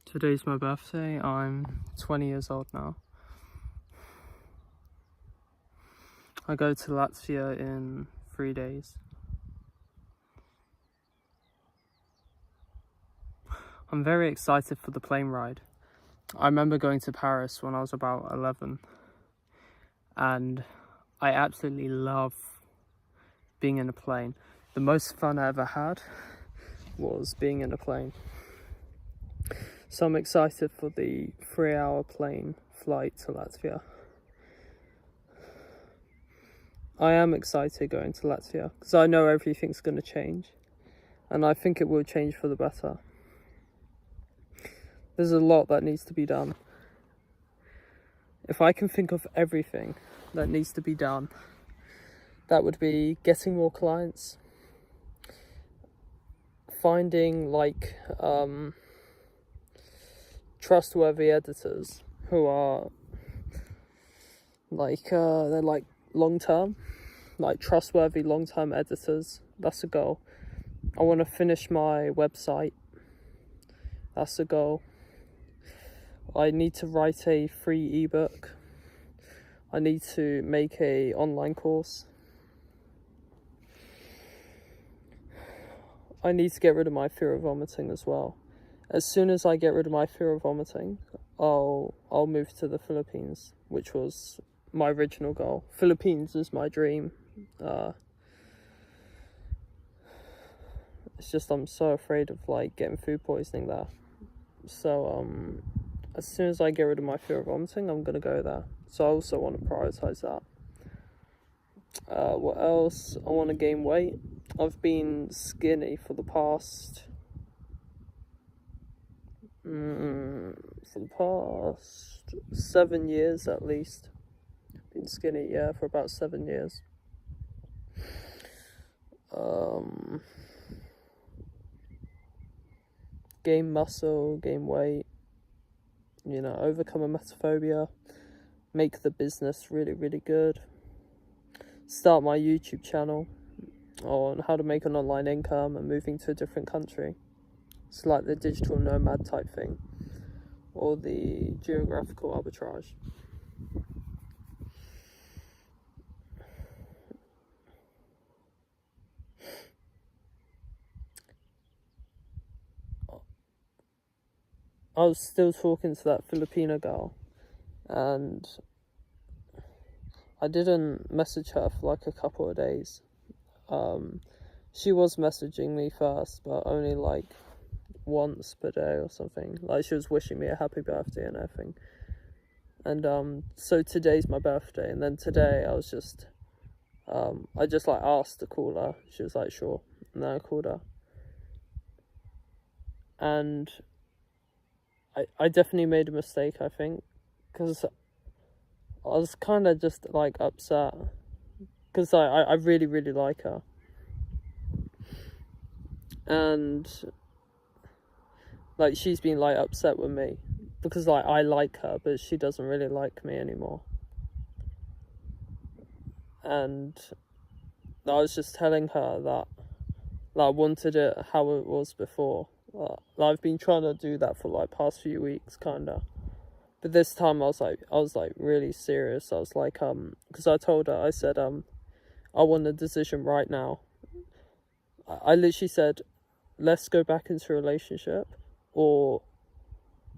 Today's my birthday. I'm 20 years old now. I go to Latvia in 3 days. I'm very excited for the plane ride. I remember going to Paris when I was about 11, and I absolutely love being in a plane. The most fun I ever had was being in a plane. So I'm excited for the 3-hour plane flight to Latvia. I am excited going to Latvia because I know everything's going to change, and I think it will change for the better. There's a lot that needs to be done. If I can think of everything that needs to be done, that would be getting more clients, finding trustworthy editors who are they're long-term, trustworthy long-term editors. That's a goal. I want to finish my website. That's a goal. I need to write a free ebook. I need to make a online course. I need to get rid of my fear of vomiting as well. As soon as I get rid of my fear of vomiting, I'll move to the Philippines, which was my original goal. Philippines is my dream. It's just I'm so afraid of getting food poisoning there. So as soon as I get rid of my fear of vomiting, I'm gonna go there. So I also want to prioritize that. What else? I want to gain weight. I've been skinny for the past 7 years at least. Been skinny, for about 7 years. Gain muscle, gain weight, overcome emetophobia, make the business really, really good, start my YouTube channel on how to make an online income and moving to a different country. It's like the digital nomad type thing, or the geographical arbitrage. I was still talking to that Filipino girl, and I didn't message her for a couple of days. She was messaging me first, but only once per day or something. She was wishing me a happy birthday and everything. And so today's my birthday, and then today I was just I just asked to call her. She was like, sure, and then I called her. And I definitely made a mistake, I think, because I was kind of just upset, because I really, really like her, and she's been upset with me because I like her, but she doesn't really like me anymore. And I was just telling her that I wanted it how it was before. I've been trying to do that for past few weeks, kinda. But this time I was really serious. I was because I told her, I said, I want a decision right now. I literally said, let's go back into a relationship or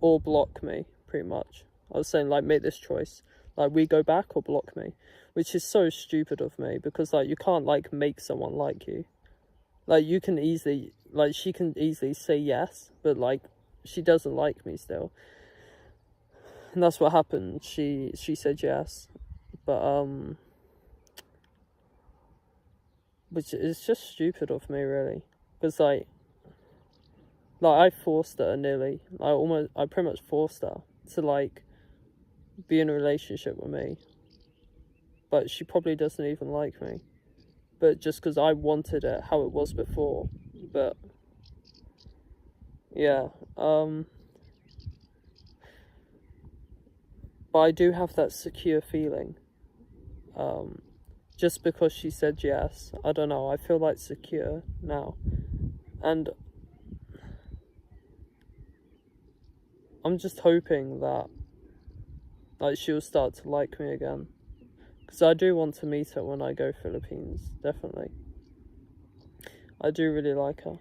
block me, pretty much. I was saying, make this choice. We go back or block me. Which is so stupid of me, because you can't make someone like you. You can easily, she can easily say yes, but she doesn't like me still. And that's what happened. She said yes, but which is just stupid of me, really, because I forced her nearly. I pretty much forced her to be in a relationship with me, but she probably doesn't even like me. But just because I wanted it how it was before. But yeah, but I do have that secure feeling. Just because she said yes, I don't know, I feel secure now. And I'm just hoping that like she'll start to like me again, because I do want to meet her when I go Philippines. Definitely, I do really like her.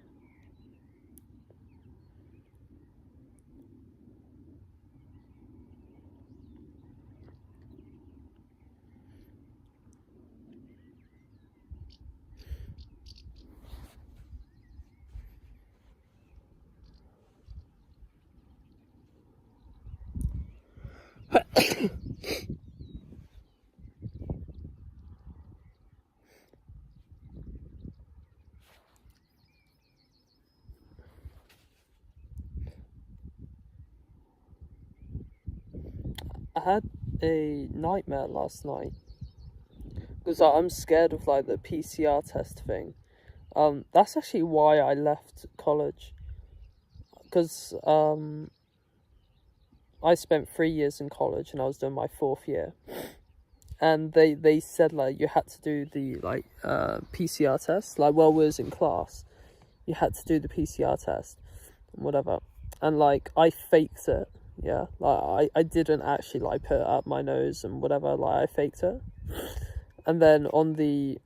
I had a nightmare last night because I'm scared of like the PCR test thing. That's actually why I left college, because I spent 3 years in college and I was doing my 4th year, and they said like you had to do the like PCR test, like while we was in class, you had to do the PCR test and whatever, and like I faked it. Yeah, like I didn't actually like put it up my nose and whatever, like I faked it. And then on the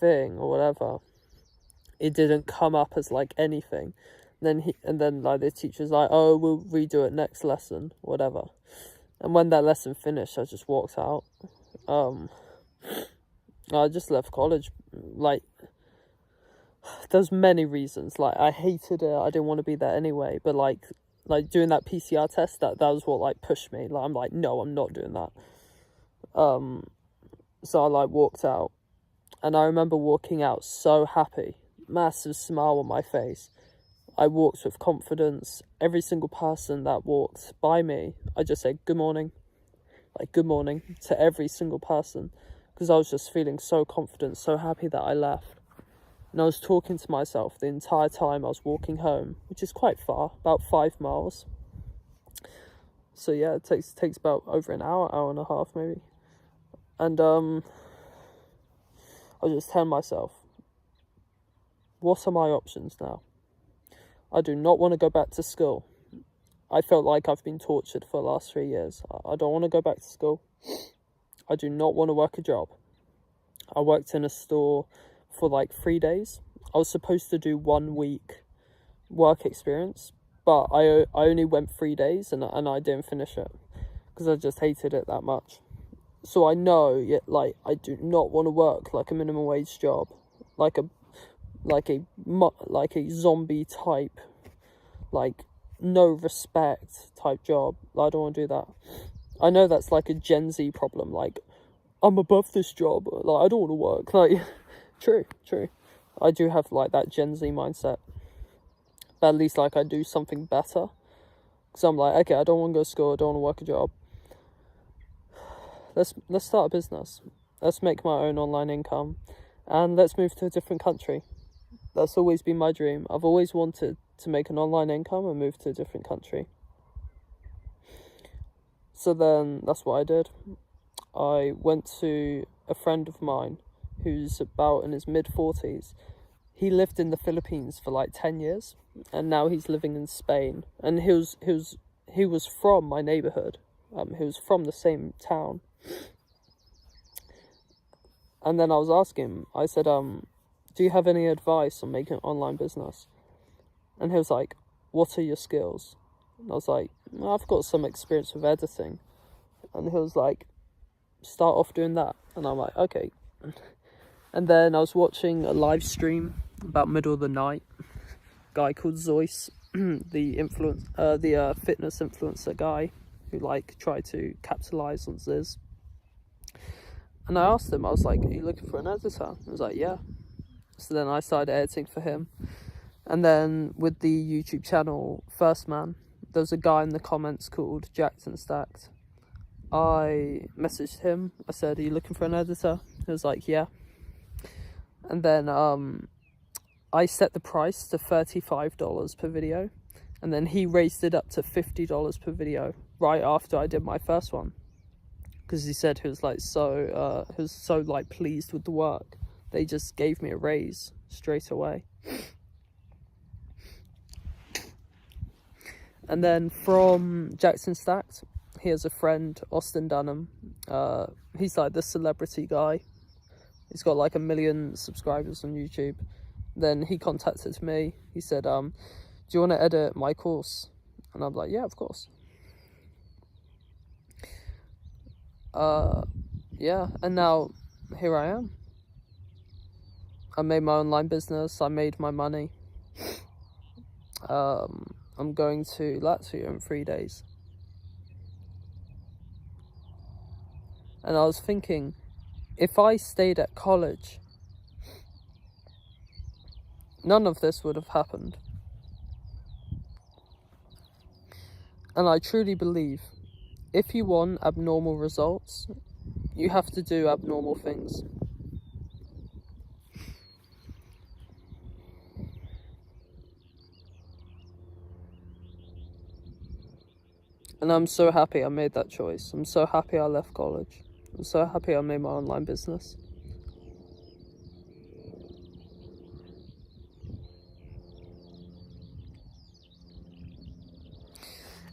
thing or whatever, it didn't come up as like anything. And then like the teacher's like, oh, we'll redo it next lesson, whatever. And when that lesson finished, I just walked out. I just left college. Like, there's many reasons. Like, I hated it. I didn't want to be there anyway. But like doing that PCR test, that was what like pushed me. Like, I'm like, no, I'm not doing that. So I like walked out, and I remember walking out so happy, massive smile on my face. I walked with confidence. Every single person that walked by me, I just said good morning, like good morning to every single person, because I was just feeling so confident, so happy that I left. And I was talking to myself the entire time I was walking home, which is quite far, about 5 miles. So yeah, it takes about over an hour and a half maybe. And I was just telling myself, what are my options now? I do not want to go back to school. I felt like I've been tortured for the last 3 years. I don't want to go back to school. I do not want to work a job. I worked in a store for like 3 days. I was supposed to do 1 week work experience, but I only went 3 days and I didn't finish it because I just hated it that much. So I know, like, I do not want to work like a minimum wage job, like a zombie type, like no respect type job. I don't want to do that. I know that's like a Gen Z problem. Like, I'm above this job. Like, I don't want to work. Like, true. I do have like that Gen Z mindset. But at least like I do something better. Because I'm like, okay, I don't want to go to school. I don't want to work a job. Let's start a business. Let's make my own online income, and let's move to a different country. That's always been my dream. I've always wanted to make an online income and move to a different country. So then that's what I did. I went to a friend of mine who's about in his mid-40s. He lived in the Philippines for like 10 years, and now he's living in Spain. And he was from my neighborhood. He was from the same town. And then I was asking him, I said, do you have any advice on making an online business? And he was like, what are your skills? And I was like, well, I've got some experience with editing. And he was like, start off doing that. And I'm like, okay. And then I was watching a live stream about middle of the night. A guy called Zeus, the fitness influencer guy who like tried to capitalize on Ziz. And I asked him, I was like, are you looking for an editor? He was like, yeah. So then I started editing for him. And then with the YouTube channel First Man, there was a guy in the comments called Jacked and Stacked. I messaged him. I said, are you looking for an editor? He was like, yeah. And then I set the price to $35 per video. And then he raised it up to $50 per video right after I did my first one. Because he said he was so like pleased with the work. They just gave me a raise straight away. And then from Jackson Stacked, he has a friend, Austin Dunham. He's like the celebrity guy. He's got like 1 million subscribers on YouTube. Then he contacted me. He said, do you want to edit my course? And I'm like, yeah, of course. Yeah, and now here I am. I made my online business. I made my money. I'm going to Latvia in 3 days. And I was thinking, if I stayed at college, none of this would have happened. And I truly believe, if you want abnormal results, you have to do abnormal things. And I'm so happy I made that choice. I'm so happy I left college. I'm so happy I made my online business.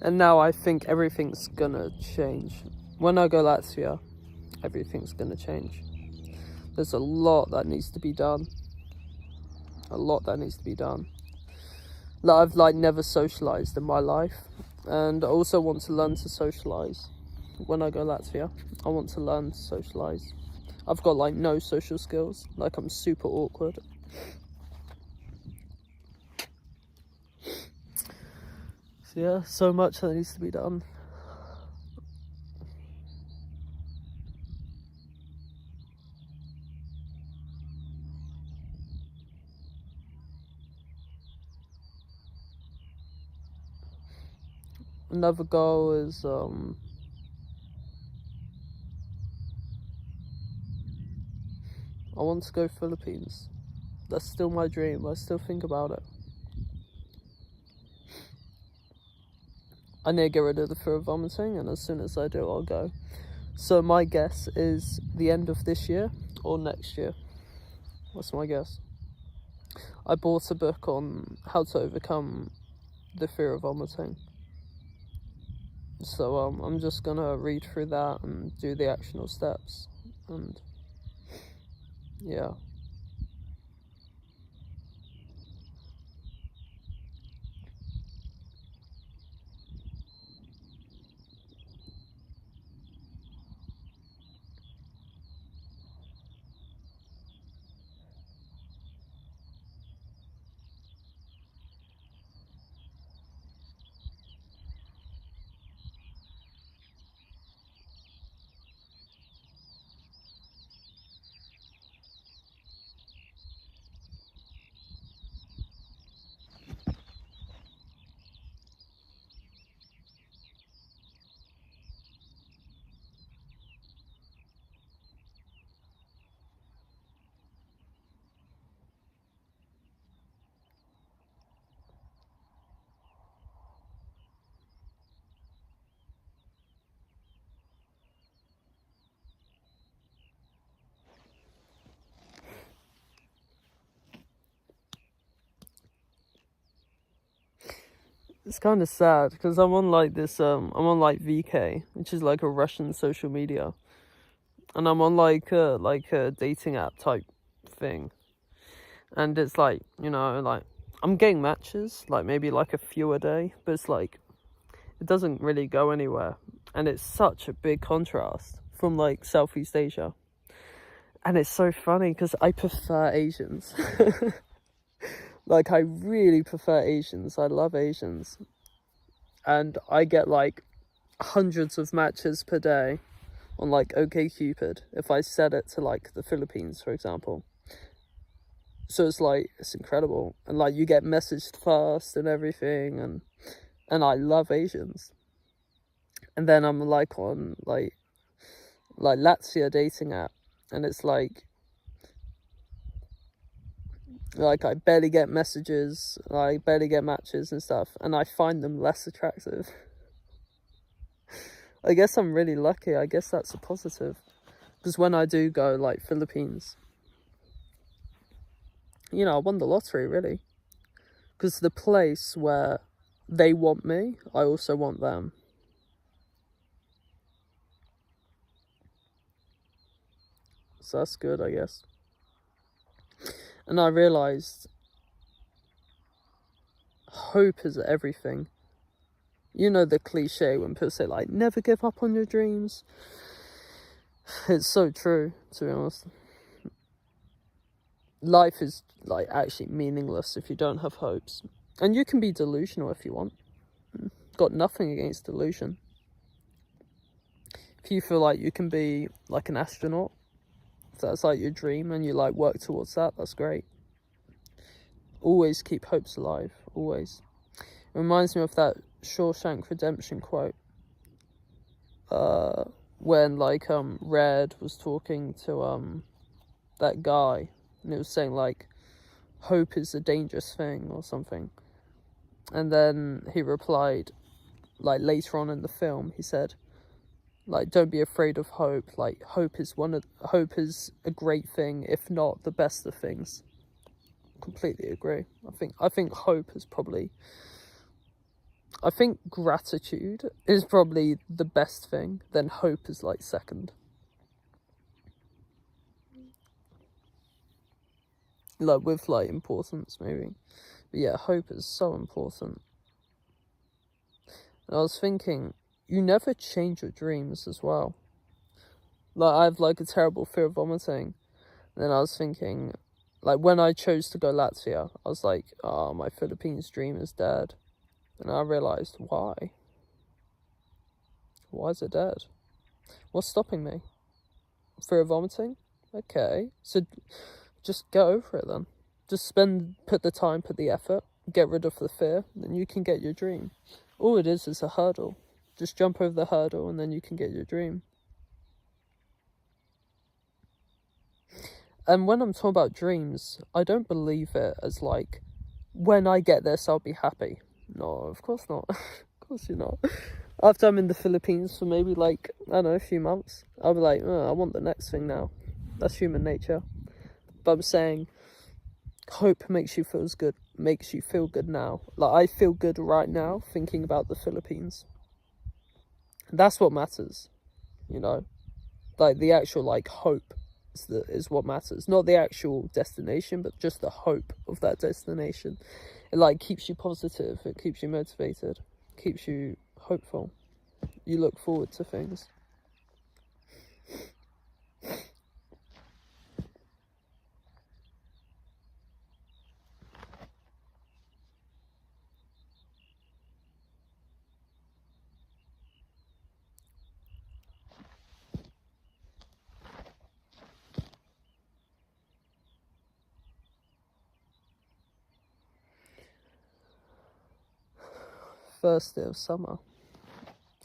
And now I think everything's gonna change. When I go Latvia, everything's gonna change. There's a lot that needs to be done. A lot that needs to be done. That I've like never socialized in my life. And I also want to learn to socialize. When I go Latvia, I want to learn to socialize. I've got like no social skills. Like I'm super awkward. So yeah, so much that needs to be done. Another goal is I want to go Philippines. That's still my dream. I still think about it. I need to get rid of the fear of vomiting, and as soon as I do, I'll go. So my guess is the end of this year or next year. That's my guess. I bought a book on how to overcome the fear of vomiting. So I'm just gonna read through that and do the actionable steps. And yeah. It's kind of sad because I'm on like this, I'm on like VK, which is like a Russian social media. And I'm on like a dating app type thing. And it's like, you know, like I'm getting matches, like maybe like a few a day, but it's like, it doesn't really go anywhere. And it's such a big contrast from like Southeast Asia. And it's so funny because I prefer Asians. Like, I really prefer Asians. I love Asians. And I get like hundreds of matches per day on like OkCupid if I set it to like the Philippines, for example. So it's like, it's incredible. And like, you get messaged first and everything. And I love Asians. And then I'm like on like Latvia dating app. And it's like I barely get messages, I barely get matches and stuff, and I find them less attractive. I guess I'm really lucky. I guess that's a positive, because when I do go like Philippines, you know, I won the lottery really, because the place where they want me, I also want them. So that's good, I guess. And I realised hope is everything. You know the cliche when people say, like, never give up on your dreams. It's so true, to be honest. Life is, like, actually meaningless if you don't have hopes. And you can be delusional if you want. Got nothing against delusion. If you feel like you can be, like, an astronaut, if that's, like, your dream and you, like, work towards that, that's great. Always keep hopes alive, always. It reminds me of that Shawshank Redemption quote. When, like, Red was talking to, that guy, and it was saying, like, hope is a dangerous thing, or something. And then he replied, like, later on in the film, he said, like, don't be afraid of hope. Like, hope is a great thing, if not the best of things. Completely agree. I think hope is probably... I think gratitude is probably the best thing, then hope is, like, second. Like, with, like, importance, maybe. But yeah, hope is so important. And I was thinking, you never change your dreams as well. Like, I have, like, a terrible fear of vomiting. And then I was thinking, like, when I chose to go Latvia, I was like, oh, my Philippines dream is dead. And I realised, why? Why is it dead? What's stopping me? Fear of vomiting? Okay, so just get over it then. Just put the time, put the effort, get rid of the fear, then you can get your dream. All it is a hurdle. Just jump over the hurdle and then you can get your dream. And when I'm talking about dreams, I don't believe it as, like, when I get this, I'll be happy. No, of course not. Of course you're not. After I'm in the Philippines for maybe, like, I don't know, a few months, I'll be like, oh, I want the next thing now. That's human nature. But I'm saying, hope makes you feel good now. Like, I feel good right now thinking about the Philippines. That's what matters, you know? Like, the actual, like, hope is what matters. Not the actual destination, but just the hope of that destination. It, like, keeps you positive, it keeps you motivated, keeps you hopeful. You look forward to things. First day of summer.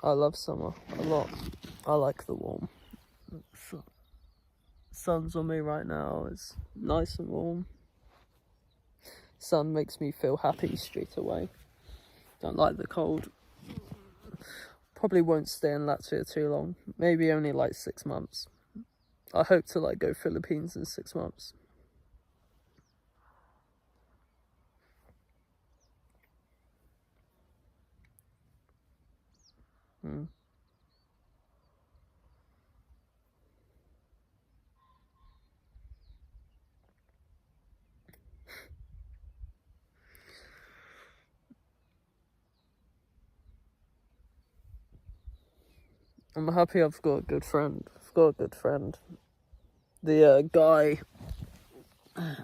I love summer a lot. I like the warm. Sun's on me right now. It's nice and warm. Sun makes me feel happy straight away. Don't like the cold. Probably won't stay in Latvia too long. Maybe only, like, 6 months. I hope to, like, go Philippines in 6 months. I'm happy I've got a good friend. The guy, the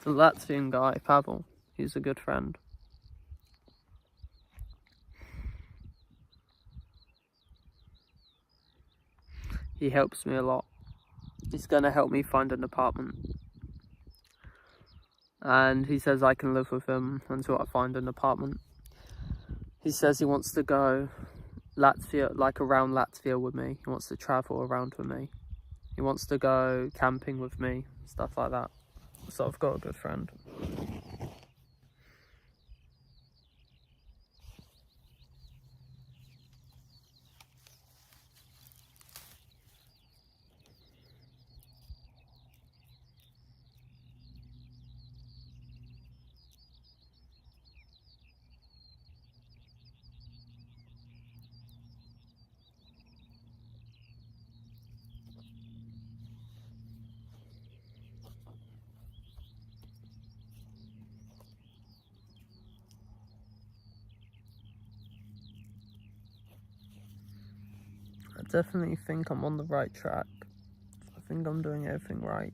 Latvian guy, Pavel, he's a good friend. He helps me a lot. He's gonna help me find an apartment. And he says I can live with him until I find an apartment. He says he wants to go Latvia, like, around Latvia with me. He wants to travel around with me. He wants to go camping with me, stuff like that. So I've got a good friend. I definitely think I'm on the right track. I think I'm doing everything right.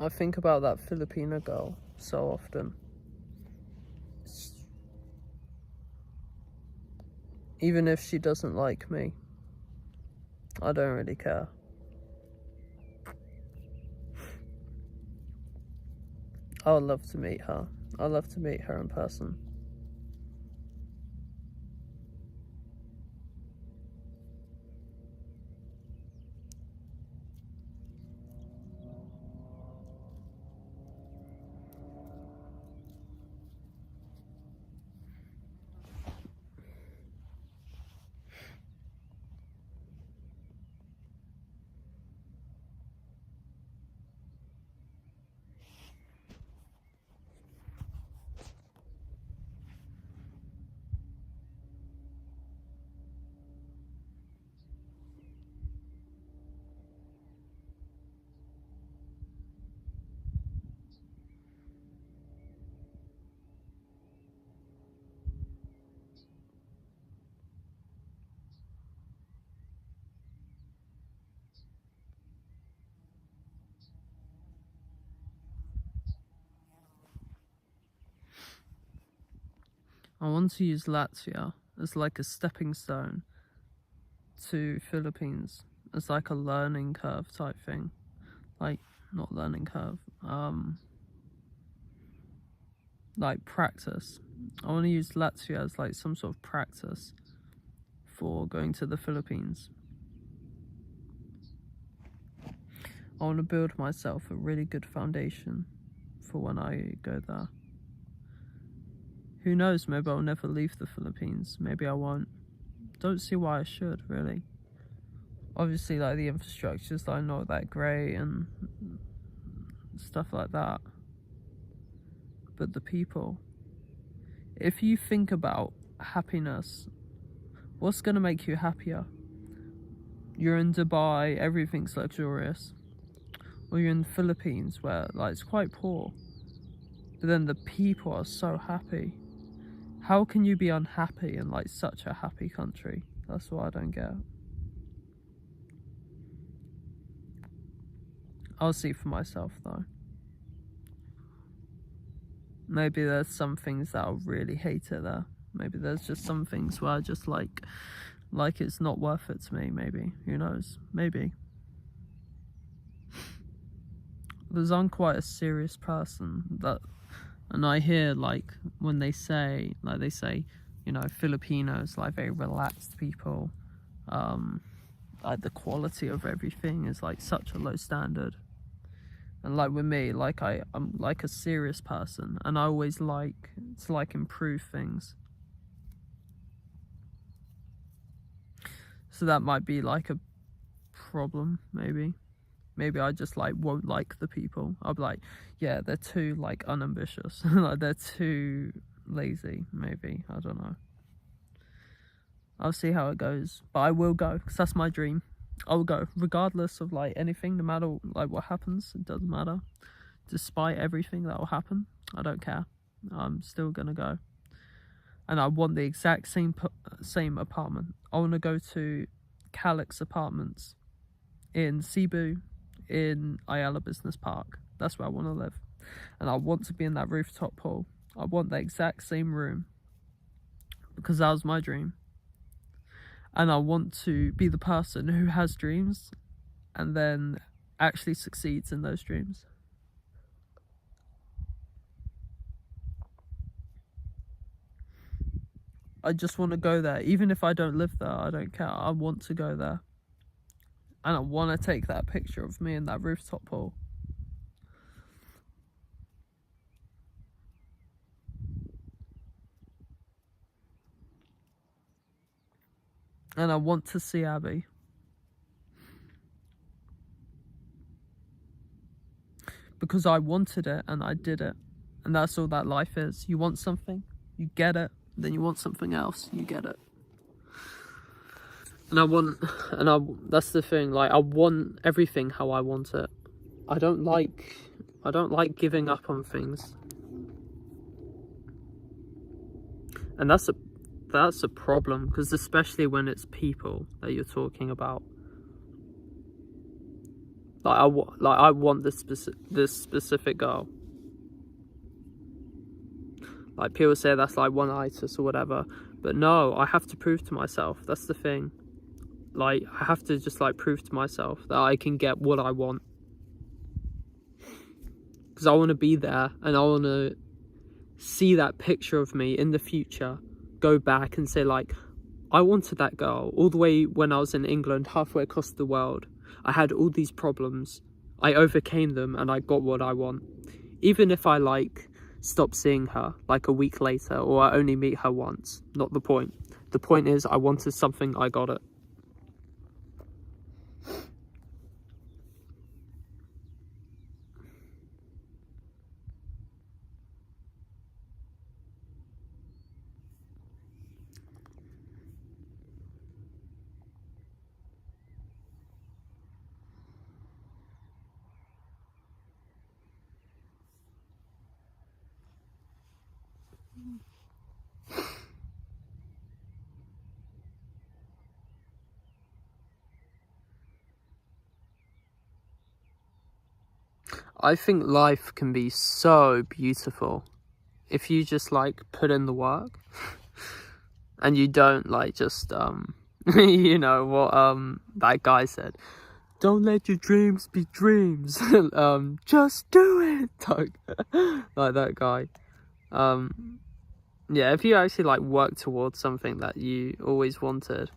I think about that Filipino girl so often. Even if she doesn't like me, I don't really care. I would love to meet her. I'd love to meet her in person. I want to use Latvia as like a stepping stone to Philippines, as like a learning curve type thing. Like, not learning curve, like practice. I want to use Latvia as like some sort of practice for going to the Philippines. I want to build myself a really good foundation for when I go there. Who knows, maybe I'll never leave the Philippines, maybe I won't. Don't see why I should, really. Obviously, like, the infrastructure's like not that great and stuff like that. But the people, if you think about happiness, what's gonna make you happier? You're in Dubai, everything's luxurious. Or you're in the Philippines where like it's quite poor, but then the people are so happy. How can you be unhappy in like such a happy country? That's what I don't get. I'll see for myself though. Maybe there's some things that I'll really hate it there. Maybe there's just some things where I just like it's not worth it to me, maybe. Who knows? Maybe. Because I'm quite a serious person, and I hear like when they say, you know, Filipinos, like very relaxed people, like the quality of everything is like such a low standard. And like with me, like I'm like a serious person, and I always like to like improve things. So that might be like a problem, maybe. Maybe I just like won't like the people. I'll be like, yeah, they're too like unambitious. Like they're too lazy, maybe. I don't know. I'll see how it goes. But I will go, because that's my dream. I will go, regardless of like anything, no matter like what happens, it doesn't matter. Despite everything that will happen, I don't care. I'm still gonna go. And I want the exact same apartment. I want to go to Calix Apartments in Cebu, in Ayala Business Park. That's where I want to live. And I want to be in that rooftop pool. I want the exact same room, because that was my dream. And I want to be the person who has dreams and then actually succeeds in those dreams. I just want to go there. Even if I don't live there, I don't care. I want to go there. And I want to take that picture of me in that rooftop pool. And I want to see Abby. Because I wanted it and I did it. And that's all that life is. You want something, you get it. Then you want something else, you get it. And that's the thing, like, I want everything how I want it. I don't like giving up on things. And that's a problem, because especially when it's people that you're talking about. I want this specific girl. Like, people say that's like one itis or whatever, but no, I have to prove to myself. That's the thing. Like, I have to just like prove to myself that I can get what I want, because I want to be there, and I want to see that picture of me in the future, go back and say, like, I wanted that girl all the way when I was in England, halfway across the world. I had all these problems, I overcame them, and I got what I want. Even if I like stop seeing her like a week later, or I only meet her once, not the point. The point is, I wanted something, I got it. I think life can be so beautiful if you just like put in the work and you don't like just you know what that guy said, don't let your dreams be dreams. Just do it. Like that guy. Yeah, if you actually like work towards something that you always wanted,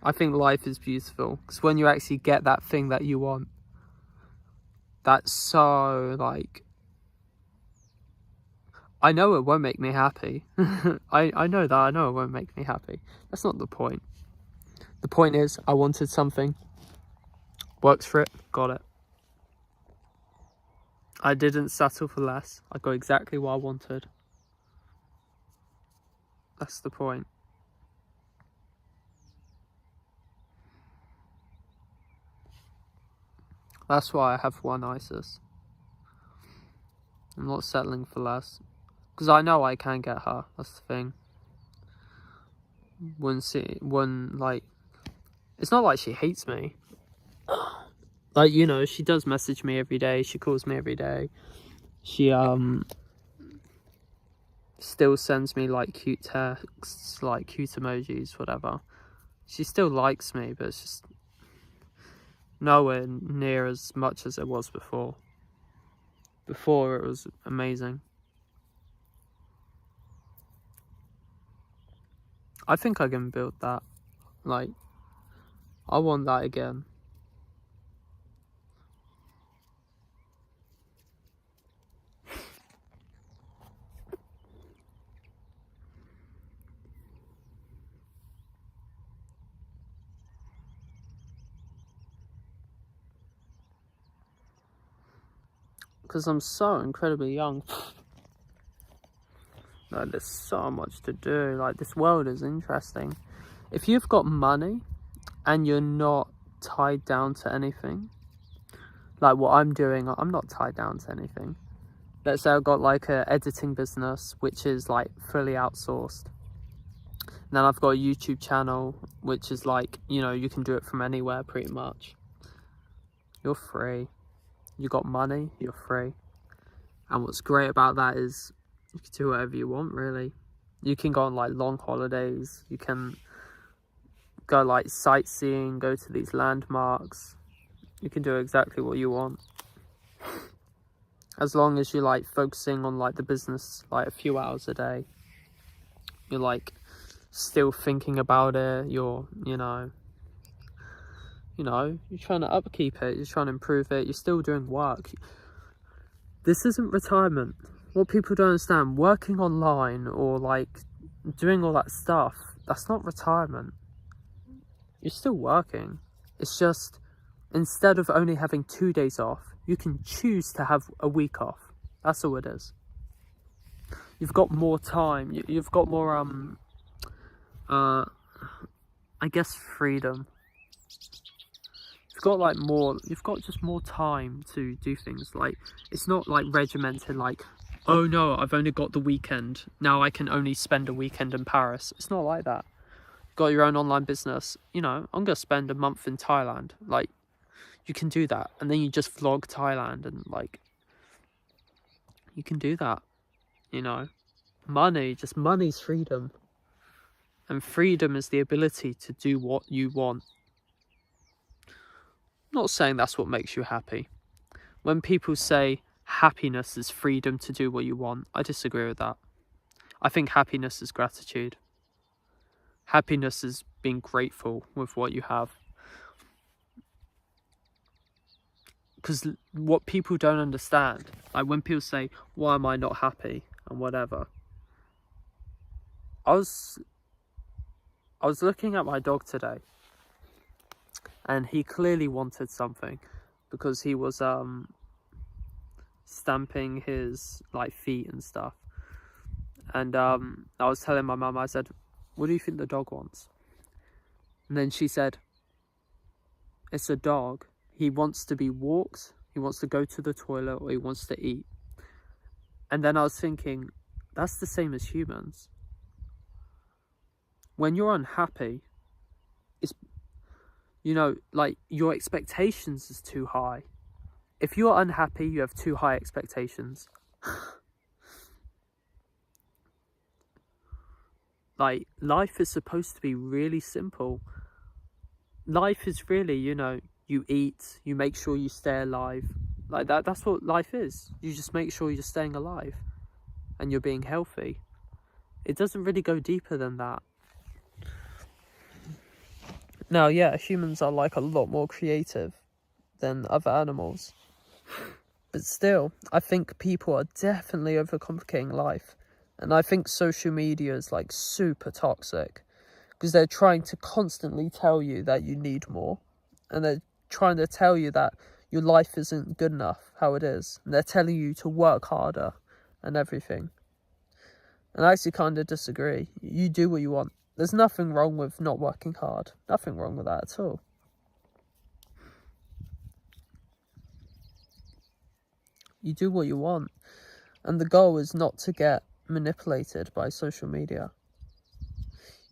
I think life is beautiful, because when you actually get that thing that you want, that's so like, I know it won't make me happy. I know that. I know it won't make me happy. That's not the point. The point is, I wanted something, worked for it, got it. I didn't settle for less. I got exactly what I wanted. That's the point. That's why I have one ISIS. I'm not settling for less, because I know I can get her. That's the thing. Like, it's not like she hates me. Like, you know, she does message me every day. She calls me every day. She still sends me like cute texts, like cute emojis, whatever. She still likes me, but it's just nowhere near as much as it was before. Before, it was amazing. I think I can build that. Like, I want that again. Because I'm so incredibly young. Like, there's so much to do. Like, this world is interesting. If you've got money and you're not tied down to anything, like what I'm doing, I'm not tied down to anything. let's say I've got like a editing business which is like fully outsourced. And then I've got a YouTube channel which is like, you know, you can do it from anywhere pretty much. You're free. You got money, you're free. And what's great about that is you can do whatever you want, really. You can go on like long holidays, you can go like sightseeing, go to these landmarks. You can do exactly what you want. As long as you're like focusing on like the business like a few hours a day. You're like still thinking about it, you're trying to upkeep it, you're trying to improve it, you're still doing work. This isn't retirement. What people don't understand, working online or like doing all that stuff, that's not retirement. You're still working. It's just, instead of only having 2 days off, you can choose to have a week off. That's all it is. You've got more time. You've got more, I guess, freedom. You've got just more time to do things. Like, it's not like regimented, like, oh no, I've only got the weekend. Now I can only spend a weekend in Paris. It's not like that. You've got your own online business. You know, I'm going to spend a month in Thailand. Like, you can do that. And then you just vlog Thailand and like, you can do that, you know. Money's freedom. And freedom is the ability to do what you want. I'm not saying that's what makes you happy. When people say happiness is freedom to do what you want, I disagree with that. I think happiness is gratitude. Happiness is being grateful with what you have. Because what people don't understand, like when people say, why am I not happy and whatever, I was looking at my dog today and he clearly wanted something because he was stamping his like feet and stuff. And I was telling my mum, I said, what do you think the dog wants? And then she said, it's a dog. He wants to be walked, he wants to go to the toilet, or he wants to eat. And then I was thinking, that's the same as humans. When you're unhappy, it's, you know, like your expectations is too high. If you're unhappy, you have too high expectations. Like, life is supposed to be really simple. Life is really, you know, you eat, you make sure you stay alive. Like that's what life is. You just make sure you're staying alive and you're being healthy. It doesn't really go deeper than that. Now, yeah, humans are like a lot more creative than other animals. But still, I think people are definitely overcomplicating life. And I think social media is like super toxic because they're trying to constantly tell you that you need more. And they're trying to tell you that your life isn't good enough how it is. And they're telling you to work harder and everything. And I actually kind of disagree. You do what you want. There's nothing wrong with not working hard. Nothing wrong with that at all. You do what you want. And the goal is not to get manipulated by social media.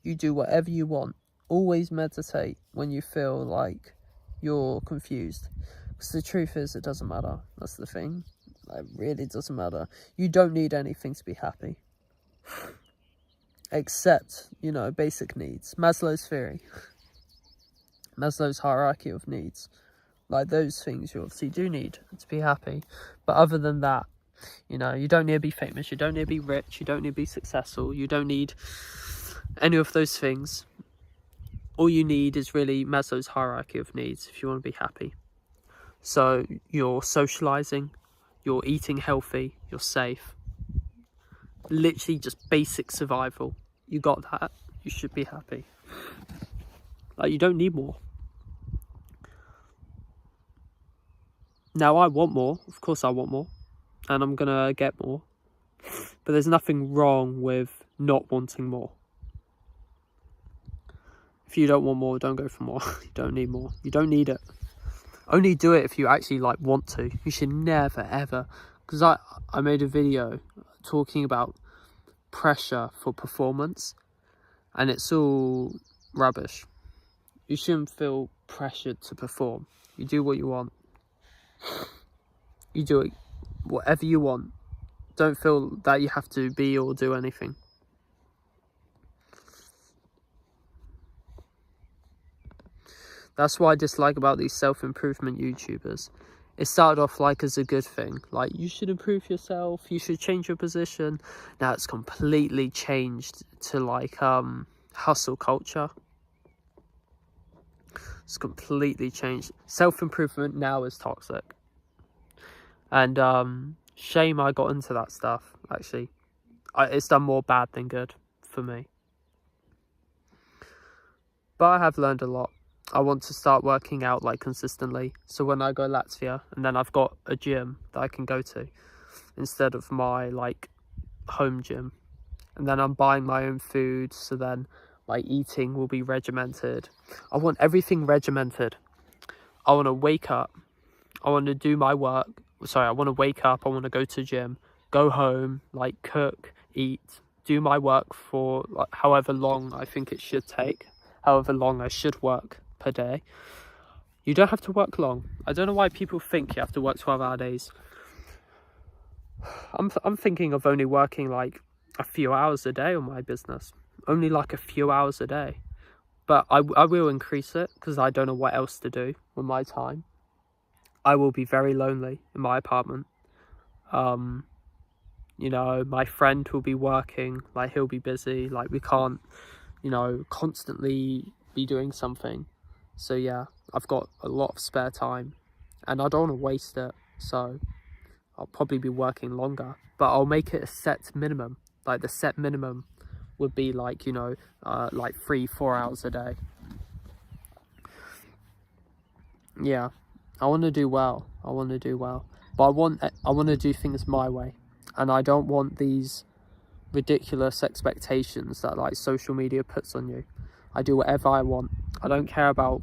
You do whatever you want. Always meditate when you feel like you're confused. Because the truth is, it doesn't matter. That's the thing. It really doesn't matter. You don't need anything to be happy. Except, you know, basic needs. Maslow's theory. Maslow's hierarchy of needs. Like those things you obviously do need to be happy. But other than that, you know, you don't need to be famous. You don't need to be rich. You don't need to be successful. You don't need any of those things. All you need is really Maslow's hierarchy of needs if you want to be happy. So you're socializing, you're eating healthy, you're safe. Literally just basic survival. You got that, you should be happy. Like, you don't need more. Now, I want more. Of course I want more. And I'm gonna get more. But there's nothing wrong with not wanting more. If you don't want more, don't go for more. You don't need more. You don't need it. Only do it if you actually like want to. You should never ever because I made a video talking about pressure for performance, and it's all rubbish. You shouldn't feel pressured to perform. You do what you want. You do it whatever you want. Don't feel that you have to be or do anything. That's what I dislike about these self-improvement YouTubers. It started off like as a good thing, like you should improve yourself, you should change your position. Now it's completely changed to like hustle culture. It's completely changed. Self-improvement now is toxic. And shame I got into that stuff, actually. It's done more bad than good for me. But I have learned a lot. I want to start working out like consistently, so when I go Latvia, and then I've got a gym that I can go to instead of my like home gym, and then I'm buying my own food, so then my eating will be regimented. I want everything regimented. I want to wake up, I want to do my work, I want to wake up, I want to go to gym, go home, like cook, eat, do my work for like however long I think it should take, however long I should work per day. You don't have to work long. I don't know why people think you have to work 12-hour days. I'm thinking of only working like a few hours a day on my business, only like a few hours a day, but I will increase it because I don't know what else to do with my time. I will be very lonely in my apartment. You know, my friend will be working, like he'll be busy, like we can't, you know, constantly be doing something. So yeah, I've got a lot of spare time and I don't want to waste it, so I'll probably be working longer, but I'll make it a set minimum. Like the set minimum would be like, you know, like 3-4 hours a day. Yeah, I want to do well. But I want to do things my way, and I don't want these ridiculous expectations that like social media puts on you. I do whatever I want. I don't care about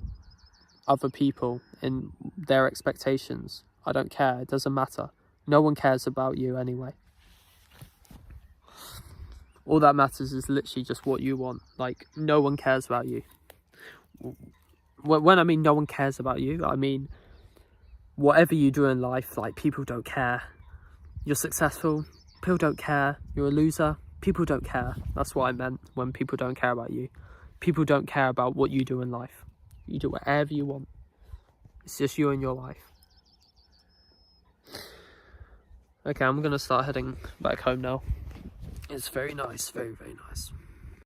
other people and their expectations. I don't care. It doesn't matter. No one cares about you anyway. All that matters is literally just what you want. Like, no one cares about you. When I mean no one cares about you, I mean whatever you do in life, like people don't care. You're successful, people don't care. You're a loser, people don't care. That's what I meant when people don't care about you. People don't care about what you do in life. You do whatever you want. It's just you and your life. Okay, I'm gonna start heading back home now. It's very nice, very, very nice.